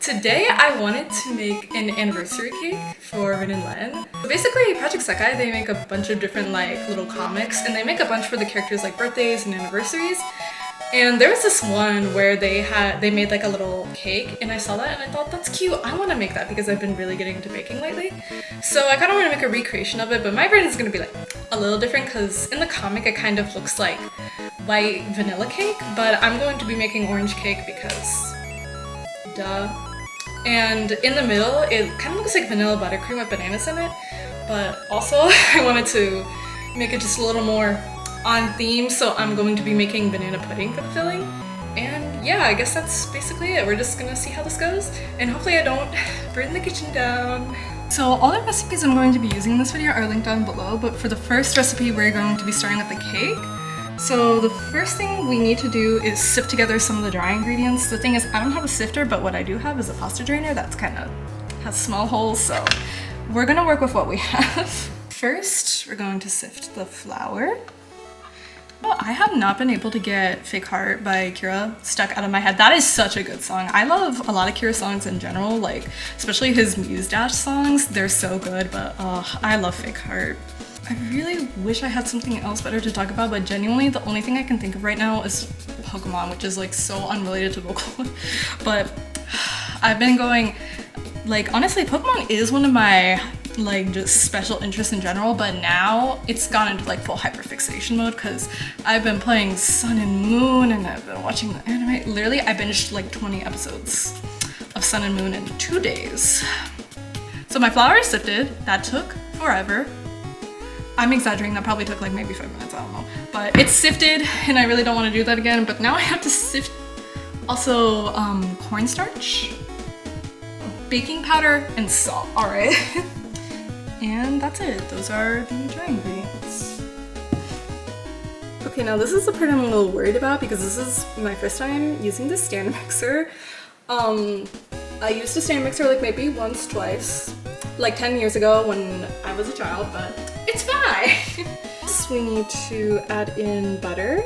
Today I wanted to make an anniversary cake for Rin and Len. So basically, Project Sekai, they make a bunch of different like little comics, and they make a bunch for the characters like birthdays and anniversaries. And there was this one where they made like a little cake, and I saw that and I thought, that's cute, I want to make that because I've been really getting into baking lately. So I kind of want to make a recreation of it, but my version is going to be like a little different because in the comic it kind of looks like white vanilla cake, but I'm going to be making orange cake because duh. And in the middle, it kind of looks like vanilla buttercream with bananas in it, but also I wanted to make it just a little more on theme, so I'm going to be making banana pudding for the filling. And yeah, I guess that's basically it. We're just gonna see how this goes, and hopefully I don't burn the kitchen down. So all the recipes I'm going to be using in this video are linked down below, but for the first recipe, we're going to be starting with the cake. So the first thing we need to do is sift together some of the dry ingredients. The thing is, I don't have a sifter, but what I do have is a pasta drainer that's kind of has small holes, so we're gonna work with what we have. First, we're going to sift the flour. Oh, I have not been able to get Fake Heart by Kira stuck out of my head. That is such a good song. I love a lot of Kira songs in general, like especially his Muse Dash songs. They're so good, but I love Fake Heart. I really wish I had something else better to talk about, but genuinely the only thing I can think of right now is Pokemon, which is like so unrelated to vocal. But I've been going, like, honestly, Pokemon is one of my like just special interests in general, but now it's gone into like full hyperfixation mode because I've been playing Sun and Moon and I've been watching the anime. Literally, I binged like 20 episodes of Sun and Moon in 2 days. So my flour is sifted. That took forever. I'm exaggerating, that probably took like maybe 5 minutes, I don't know. But it's sifted and I really don't want to do that again, but now I have to sift also cornstarch, baking powder, and salt, all right? And that's it, those are the dry ingredients. Okay, now this is the part I'm a little worried about because this is my first time using the stand mixer. I used a stand mixer like maybe once, twice, like 10 years ago when I was a child, but it's fine. So we need to add in butter.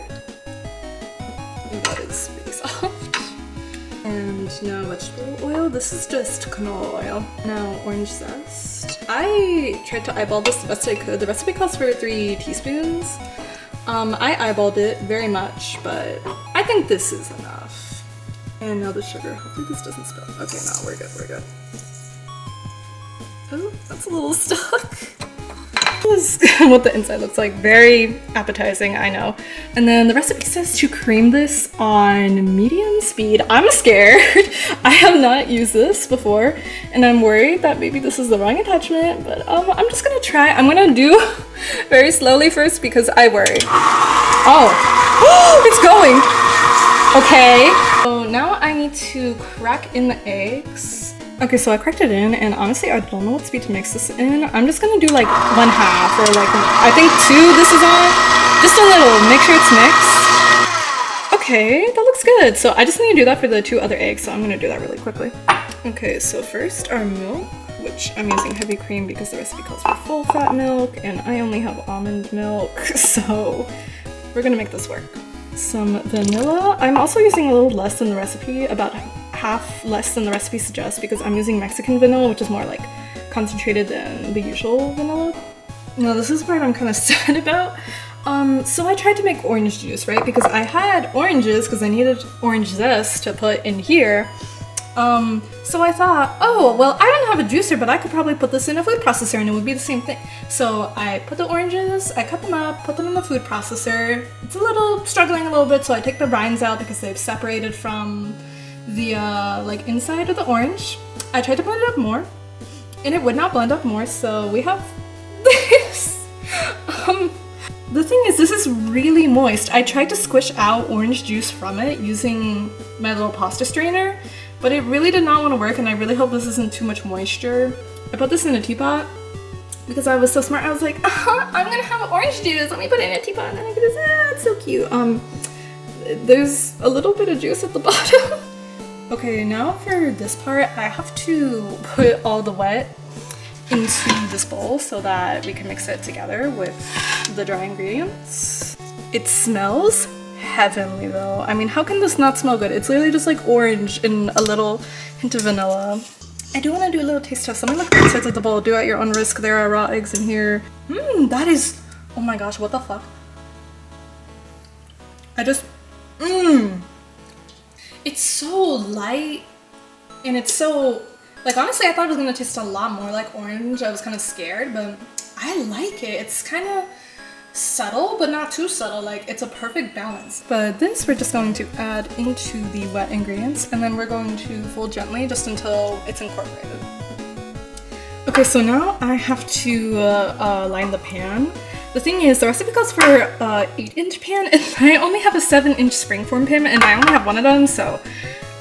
And that is really soft. And now vegetable oil. This is just canola oil. Now orange zest. I tried to eyeball this the best I could. The recipe calls for 3 teaspoons. I eyeballed it very much, but I think this is enough. And now the sugar. Hopefully this doesn't spill. Okay, no, we're good, we're good. Oh, that's a little stuck. This is what the inside looks like. Very appetizing, I know. And then the recipe says to cream this on medium speed. I'm scared. I have not used this before, and I'm worried that maybe this is the wrong attachment, but I'm just gonna try. I'm gonna do very slowly first because I worry. Oh, it's going. Okay. So now I need to crack in the eggs. Okay, so I cracked it in, and honestly, I don't know what speed to mix this in. I'm just gonna do like 1/2, or like, I think 2 this is on. Just a little, make sure it's mixed. Okay, that looks good. So I just need to do that for the 2 other eggs, so I'm gonna do that really quickly. Okay, so first our milk, which I'm using heavy cream because the recipe calls for full fat milk, and I only have almond milk, so we're gonna make this work. Some vanilla. I'm also using a little less than the recipe, about half less than the recipe suggests, because I'm using Mexican vanilla, which is more like concentrated than the usual vanilla. Now this is the part I'm kind of sad about. So I tried to make orange juice, right? Because I had oranges, because I needed orange zest to put in here. So I thought, oh, well, I don't have a juicer, but I could probably put this in a food processor and it would be the same thing. So I put the oranges, I cut them up, put them in the food processor. It's struggling a little bit, so I take the rinds out because they've separated from the like inside of the orange. I tried to blend it up more and it would not blend up more, so we have this. The thing is, this is really moist. I tried to squish out orange juice from it using my little pasta strainer, but it really did not want to work, and I really hope this isn't too much moisture. I put this in a teapot because I was so smart. I was like, I'm gonna have orange juice, let me put it in a teapot, and then I do this. It's so cute. There's a little bit of juice at the bottom. Okay, now for this part, I have to put all the wet into this bowl so that we can mix it together with the dry ingredients. It smells heavenly though. I mean, how can this not smell good? It's literally just like orange and a little hint of vanilla. I do want to do a little taste test. Let me look at the insides of the bowl. Do at your own risk. There are raw eggs in here. That is, oh my gosh, what the fuck? It's so light and it's so, like, honestly I thought it was gonna taste a lot more like orange. I was kind of scared, but I like it. It's kind of subtle, but not too subtle. Like, it's a perfect balance. But this we're just going to add into the wet ingredients, and then we're going to fold gently just until it's incorporated. Okay, so now I have to line the pan. The thing is, the recipe calls for an 8-inch pan, and I only have a 7-inch springform pan, and I only have one of them, so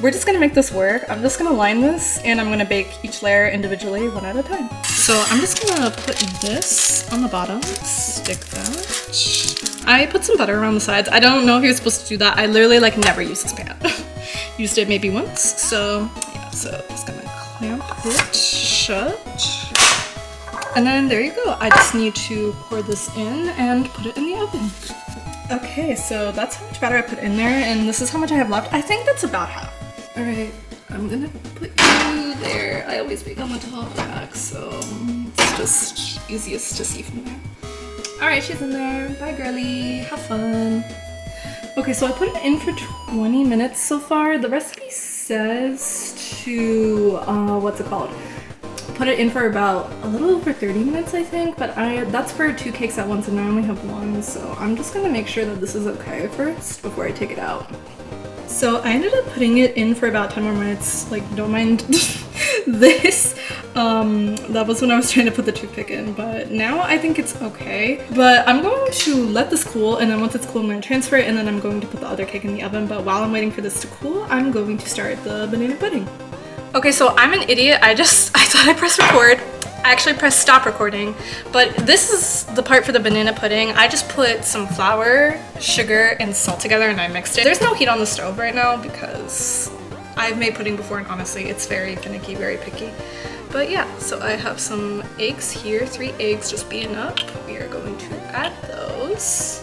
we're just gonna make this work. I'm just gonna line this, and I'm gonna bake each layer individually, one at a time. So I'm just gonna put this on the bottom, stick that. I put some butter around the sides. I don't know if you're supposed to do that. I literally like never use this pan. Used it maybe once, so yeah, so just gonna clamp it shut. And then there you go. I just need to pour this in and put it in the oven. Okay, so that's how much batter I put in there, and this is how much I have left. I think that's about half. All right, I'm gonna put you there. I always bake on the top rack, so it's just easiest to see from there. All right, she's in there. Bye, girly. Have fun. Okay, so I put it in for 20 minutes so far. The recipe says to, what's it called? Put it in for about a little over 30 minutes, I think, but that's for 2 cakes at once, and I only have 1, so I'm just gonna make sure that this is okay first before I take it out. So I ended up putting it in for about 10 more minutes. Like, don't mind this. That was when I was trying to put the toothpick in, but now I think it's okay. But I'm going to let this cool, and then once it's cool, I'm going to transfer it, and then I'm going to put the other cake in the oven. But while I'm waiting for this to cool, I'm going to start the banana pudding. Okay, so I'm an idiot. I thought I pressed record. I actually pressed stop recording, but this is the part for the banana pudding. I just put some flour, sugar, and salt together and I mixed it. There's no heat on the stove right now because I've made pudding before and honestly it's very finicky, very picky. But yeah, so I have some eggs here, 3 eggs just beaten up. We are going to add those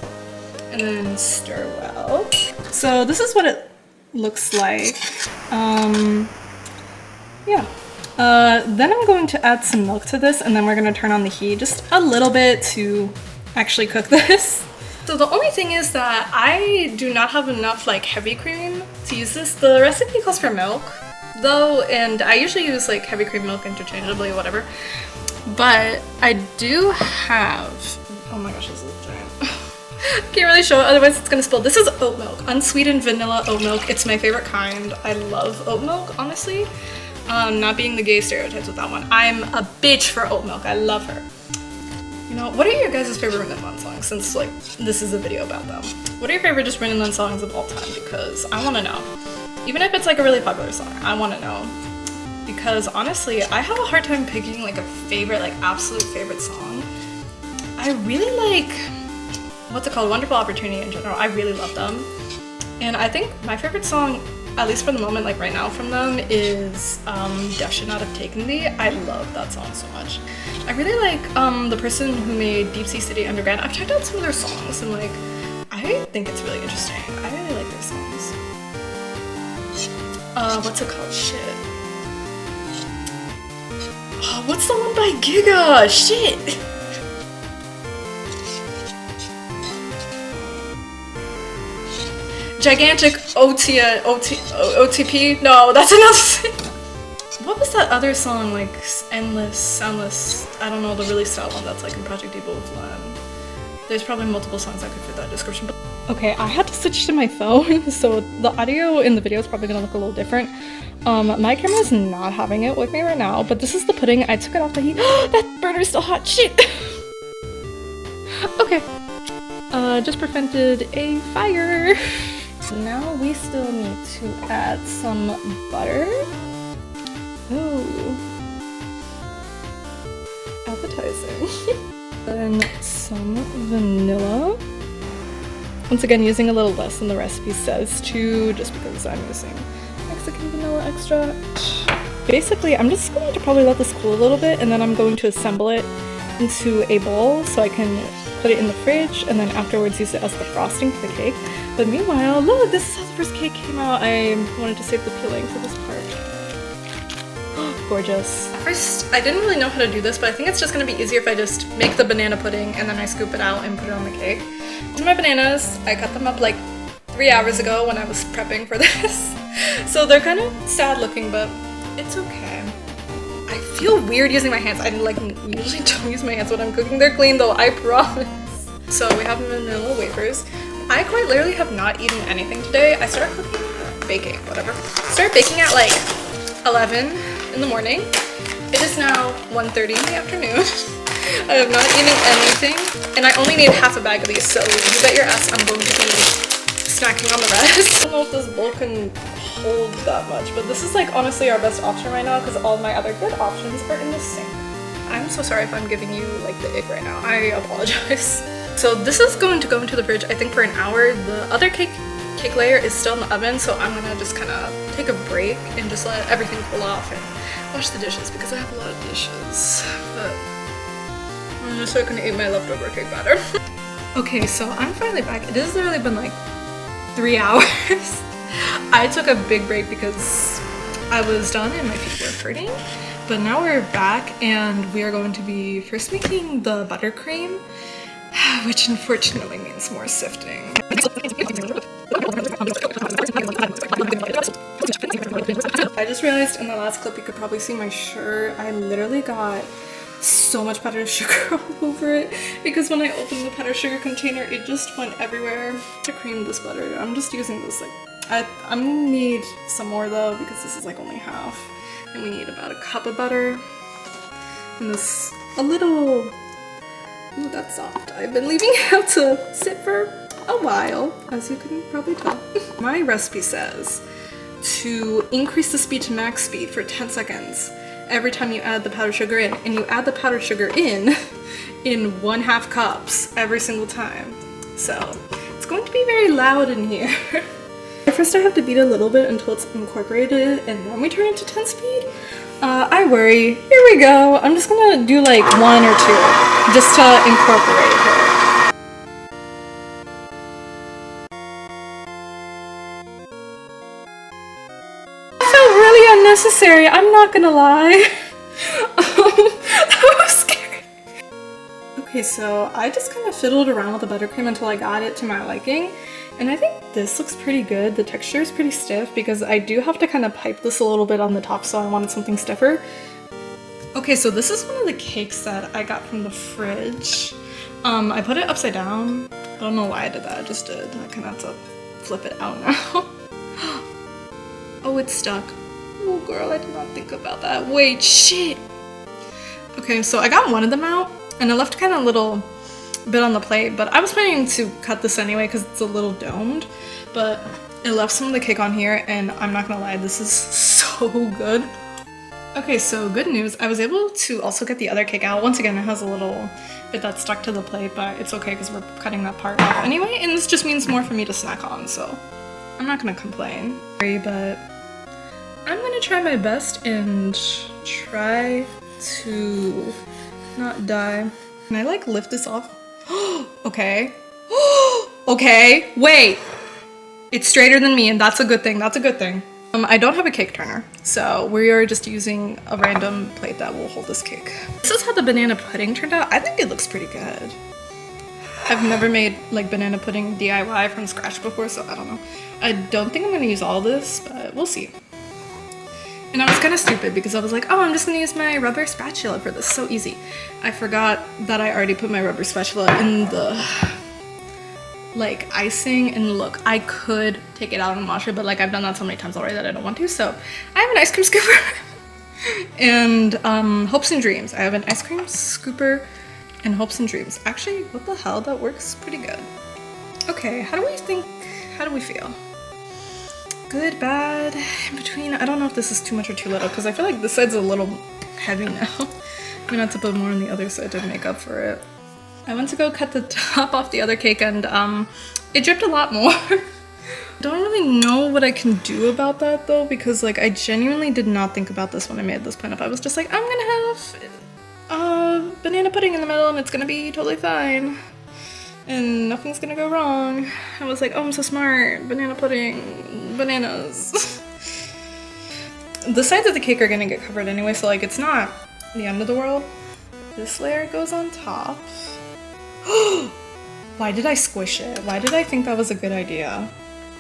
and then stir well. So this is what it looks like. Yeah. Then I'm going to add some milk to this, and then we're going to turn on the heat just a little bit to actually cook this. So the only thing is that I do not have enough like heavy cream to use this. The recipe calls for milk though, and I usually use like heavy cream milk interchangeably, whatever. But I do have, oh my gosh, this is giant. Can't really show it, otherwise it's gonna spill. This is oat milk, unsweetened vanilla oat milk. It's my favorite kind. I love oat milk, honestly. Not being the gay stereotypes with that one. I'm a bitch for oat milk. I love her. You know, what are your guys' favorite Rin and Len songs? Since like this is a video about them. What are your favorite just Rin and Len songs of all time? Because I want to know. Even if it's like a really popular song, I want to know. Because honestly, I have a hard time picking like a favorite, like absolute favorite song. I really like, what's it called? Wonderful Opportunity in general. I really love them. And I think my favorite song, at least for the moment, like right now from them, is Death Should Not Have Taken Thee. I love that song so much. I really like the person who made Deep Sea City Underground. I've checked out some of their songs and like, I think it's really interesting. I really like their songs. What's it called? Shit. Oh, what's the one by Giga? Shit! Gigantic OTP? No, that's another thing. What was that other song, like Endless, Soundless, I don't know, the really sad one that's like in Project Debo with Len. There's probably multiple songs that could fit that description. Okay, I had to switch to my phone, so the audio in the video is probably gonna look a little different. My camera is not having it with me right now, but this is the pudding. I took it off the heat. That burner's still hot, shit! Okay, just prevented a fire. Now we still need to add some butter. Ooh. Appetizing. Then some vanilla. Once again, using a little less than the recipe says to, just because I'm using Mexican vanilla extract. Basically, I'm just going to probably let this cool a little bit, and then I'm going to assemble it into a bowl so I can put it in the fridge and then afterwards use it as the frosting for the cake. But meanwhile, look, this is how the first cake came out. I wanted to save the peeling for this part. Gorgeous. At first, I didn't really know how to do this, but I think it's just gonna be easier if I just make the banana pudding and then I scoop it out and put it on the cake. These are my bananas. I cut them up like 3 hours ago when I was prepping for this. So they're kind of sad looking, but it's okay. I feel weird using my hands. I like usually don't use my hands when I'm cooking. They're clean though, I promise. So we have vanilla wafers. I quite literally have not eaten anything today. I started baking, whatever. Started baking at like 11 in the morning. It is now 1:30 in the afternoon. I have not eaten anything, and I only need half a bag of these, so you bet your ass I'm going to be snacking on the rest. I don't know if this bowl can hold that much, but this is like honestly our best option right now because all my other good options are in the sink. I'm so sorry if I'm giving you like the ick right now. I apologize. So this is going to go into the fridge, I think, for an hour. The other cake layer is still in the oven, so I'm gonna just kind of take a break and just let everything cool off and wash the dishes because I have a lot of dishes. But I'm just so I can eat my leftover cake batter. Okay, so I'm finally back. It has literally been like 3 hours. I took a big break because I was done and my feet were hurting. But now we're back and we are going to be first making the buttercream, which unfortunately means more sifting. I just realized in the last clip you could probably see my shirt. I literally got so much powdered sugar all over it because when I opened the powdered sugar container it just went everywhere. To cream this butter, I'm just using this like I'm gonna need some more though because this is like only half, and we need about a cup of butter and this a little. Ooh, that's soft. I've been leaving it out to sit for a while, as you can probably tell. My recipe says to increase the speed to max speed for 10 seconds every time you add the powdered sugar in, and you add the powdered sugar in 1/2 cups every single time. So it's going to be very loud in here. First I have to beat a little bit until it's incorporated, and then we turn it to 10 speed. I worry. Here we go. I'm just gonna do like 1 or 2 just to incorporate her. It felt really unnecessary, I'm not gonna lie. That was scary. Okay, so I just kind of fiddled around with the buttercream until I got it to my liking. And I think this looks pretty good. The texture is pretty stiff because I do have to kind of pipe this a little bit on the top, so I wanted something stiffer. Okay, so this is one of the cakes that I got from the fridge. I put it upside down. I don't know why I did that, I just did. I kind of have to flip it out now. Oh, it's stuck. Oh girl, I did not think about that. Wait, shit! Okay, so I got one of them out, and I left kind of a little bit on the plate, but I was planning to cut this anyway because it's a little domed, but it left some of the cake on here, and I'm not gonna lie, this is so good. Okay, so good news, I was able to also get the other cake out. Once again, it has a little bit that's stuck to the plate, but it's okay because we're cutting that part off anyway, and this just means more for me to snack on, so I'm not gonna complain. But I'm gonna try my best and try to not die. Can I like lift this off? Okay. Okay, wait. It's straighter than me, and that's a good thing. That's a good thing. I don't have a cake turner, so we are just using a random plate that will hold this cake. This is how the banana pudding turned out. I think it looks pretty good. I've never made like banana pudding DIY from scratch before, so I don't know. I don't think I'm gonna use all this, but we'll see. And I was kind of stupid because I was like, oh, I'm just gonna use my rubber spatula for this, so easy. I forgot that I already put my rubber spatula in the like icing, and look, I could take it out and wash it, but like I've done that so many times already that I don't want to, so I have an ice cream scooper. And hopes and dreams. I have an ice cream scooper and hopes and dreams. Actually, what the hell, that works pretty good. Okay, how do we feel? Good, bad, in between. I don't know if this is too much or too little because I feel like this side's a little heavy now. I'm gonna have to put more on the other side to make up for it. I went to go cut the top off the other cake, and it dripped a lot more. Don't really know what I can do about that though, because like I genuinely did not think about this when I made this pinup. I was just like, I'm gonna have banana pudding in the middle and it's gonna be totally fine. and nothing's gonna go wrong. I was like, oh, I'm so smart. Banana pudding, bananas. The sides of the cake are gonna get covered anyway, so like it's not the end of the world. This layer goes on top. Why did I squish it? Why did I think that was a good idea?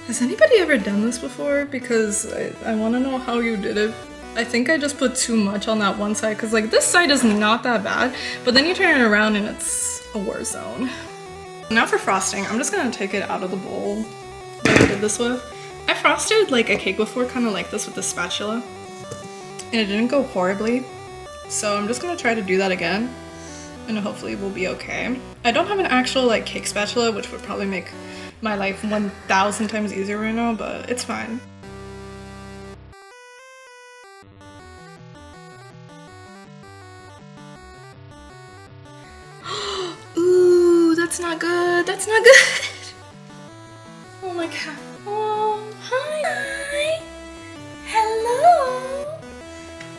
Has anybody ever done this before? Because I want to know how you did it. I think I just put too much on that one side because like this side is not that bad, but then you turn it around and it's a war zone. Now for frosting, I'm just gonna take it out of the bowl that I did this with. I frosted like a cake before, kind of like this with the spatula, and it didn't go horribly. So I'm just gonna try to do that again, and hopefully we'll be okay. I don't have an actual like cake spatula, which would probably make my life 1,000 times easier right now, but it's fine. Ooh, that's not good. That's not good. Oh my god. Oh, hi. Hello.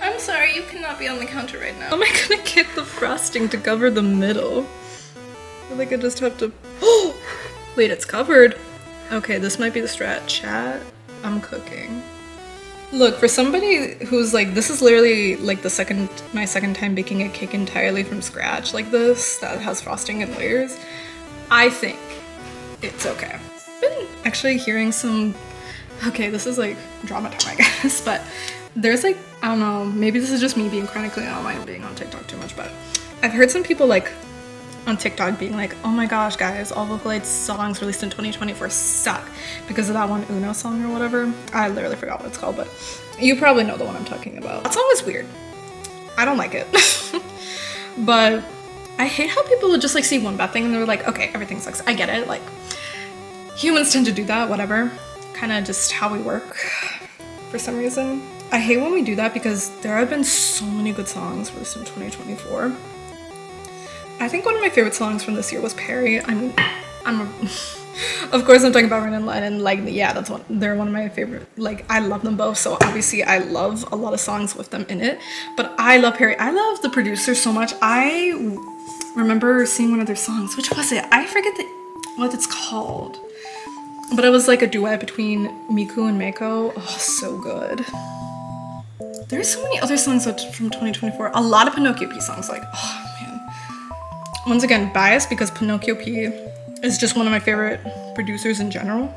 I'm sorry, you cannot be on the counter right now. How am I gonna get the frosting to cover the middle? I feel like I just have to. Oh! Wait, it's covered. Okay, this might be the strat. Chat, I'm cooking. Look, for somebody who's like, this is literally like my second time baking a cake entirely from scratch like this, that has frosting and layers, I think it's okay. I've been actually hearing some, okay, this is like drama time, I guess, but there's like, I don't know, maybe this is just me being chronically online and being on TikTok too much, but I've heard some people like on TikTok being like, oh my gosh guys, all Vocaloid songs released in 2024 suck because of that one Uno song or whatever. I literally forgot what it's called, but you probably know the one I'm talking about. That song is weird. I don't like it. But I hate how people would just like see one bad thing and they're like, okay, everything sucks. I get it, like humans tend to do that, whatever. Kind of just how we work for some reason. I hate when we do that because there have been so many good songs released in 2024. I think one of my favorite songs from this year was Perry. I mean, of course I'm talking about Rin and Len, and like, yeah, they're one of my favorite, like, I love them both, so obviously I love a lot of songs with them in it, but I love Perry. I love the producer so much. I remember seeing one of their songs. Which was it? I forget what it's called, but it was like a duet between Miku and Meiko. Oh, so good. There's so many other songs from 2024. A lot of Pinocchio P songs, like, oh man. Once again, biased because Pinocchio P is just one of my favorite producers in general.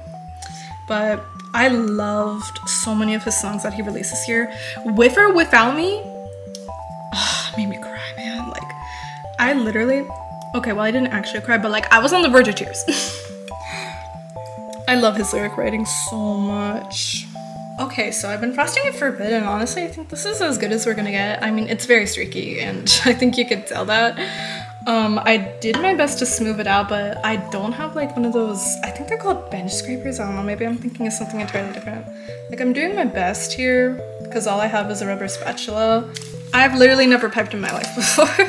But I loved so many of his songs that he released this year. With or Without Me, made me cry, man. Like, I literally, okay, well I didn't actually cry, but like I was on the verge of tears. I love his lyric writing so much. Okay, so I've been frosting it for a bit, and honestly, I think this is as good as we're gonna get. I mean, it's very streaky, and I think you could tell that. I did my best to smooth it out, but I don't have like one of those, I think they're called bench scrapers. I don't know, maybe I'm thinking of something entirely different. Like, I'm doing my best here because all I have is a rubber spatula. I've literally never piped in my life before.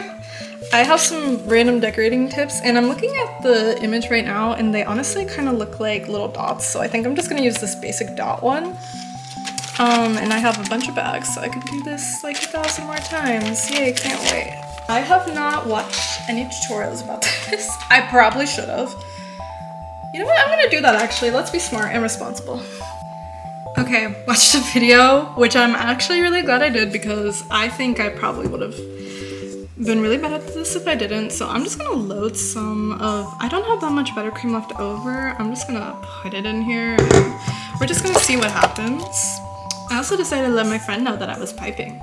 I have some random decorating tips, and I'm looking at the image right now, and they honestly kind of look like little dots, so I think I'm just gonna use this basic dot one. And I have a bunch of bags, so I could do this like 1,000 more times. Yay, can't wait. I have not watched any tutorials about this. I probably should have. You know what, I'm gonna do that actually. Let's be smart and responsible. Okay, watched a video, which I'm actually really glad I did because I think I probably would have been really bad at this if I didn't. So I'm just gonna load some of, I don't have that much buttercream left over. I'm just gonna put it in here. We're just gonna see what happens. I also decided to let my friend know that I was piping.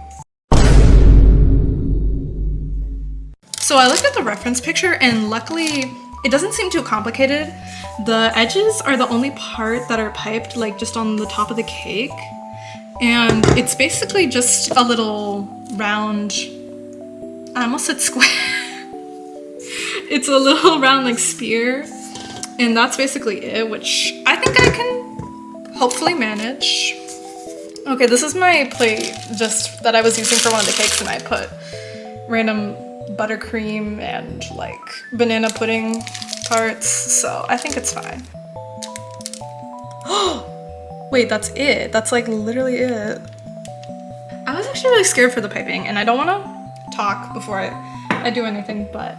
So I looked at the reference picture, and luckily it doesn't seem too complicated. The edges are the only part that are piped, like just on the top of the cake. And it's basically just a little round, I almost said square. It's a little round like spear. And that's basically it, which I think I can hopefully manage. Okay, this is my plate just that I was using for one of the cakes, and I put random buttercream and like banana pudding parts, so I think it's fine. Oh, wait, that's it. That's like literally it. I was actually really scared for the piping, and I don't want to talk before I do anything, but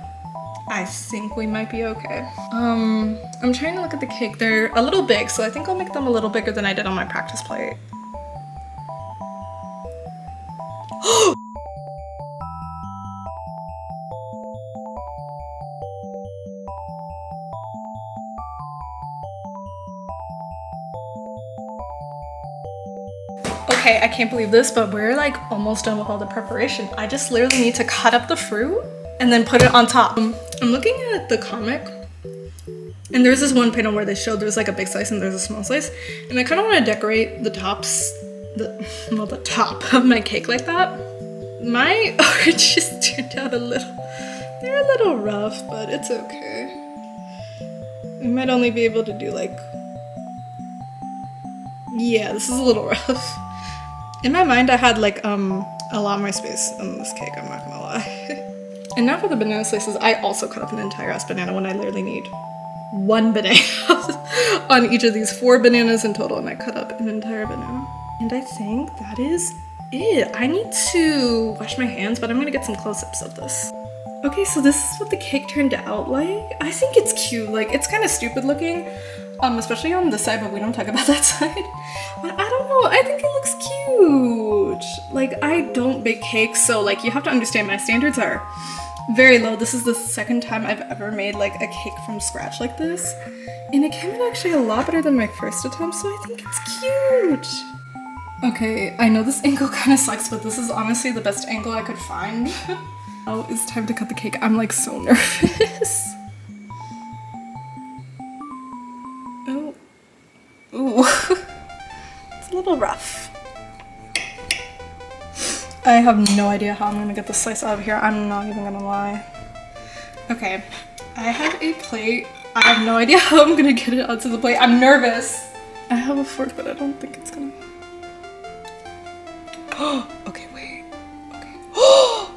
I think we might be okay. I'm trying to look at the cake. They're a little big, so I think I'll make them a little bigger than I did on my practice plate. Okay, I can't believe this, but we're like almost done with all the preparation. I just literally need to cut up the fruit and then put it on top. I'm looking at the comic, and there's this one panel where they showed there's like a big slice and there's a small slice, and I kind of want to decorate the tops, the top of my cake like that. My oranges turned out they're a little rough, but it's okay. I might only be able to do like, yeah, this is a little rough. In my mind, I had like a lot more space on this cake, I'm not gonna lie. And now for the banana slices, I also cut up an entire ass banana when I literally need one banana on each of these 4 bananas in total, and I cut up an entire banana. And I think that is it. I need to wash my hands, but I'm gonna get some close-ups of this. Okay, so this is what the cake turned out like. I think it's cute. Like, it's kind of stupid looking, especially on this side, but we don't talk about that side. But I don't know, I think it looks cute. Like, I don't bake cakes, so like, you have to understand my standards are very low. This is the second time I've ever made like a cake from scratch like this. And it came out actually a lot better than my first attempt, so I think it's cute. Okay, I know this angle kind of sucks, but this is honestly the best angle I could find. Now it's time to cut the cake. I'm like so nervous. Oh. Ooh. It's a little rough. I have no idea how I'm gonna get the slice out of here. I'm not even gonna lie. Okay, I have a plate. I have no idea how I'm gonna get it onto the plate. I'm nervous. I have a fork, but I don't think it's gonna. Okay, wait. Okay. Oh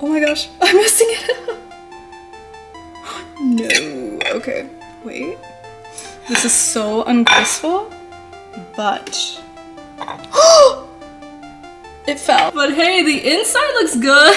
my gosh, I'm messing it up. No. Okay, wait. This is so ungraceful, but it fell. But hey, the inside looks good.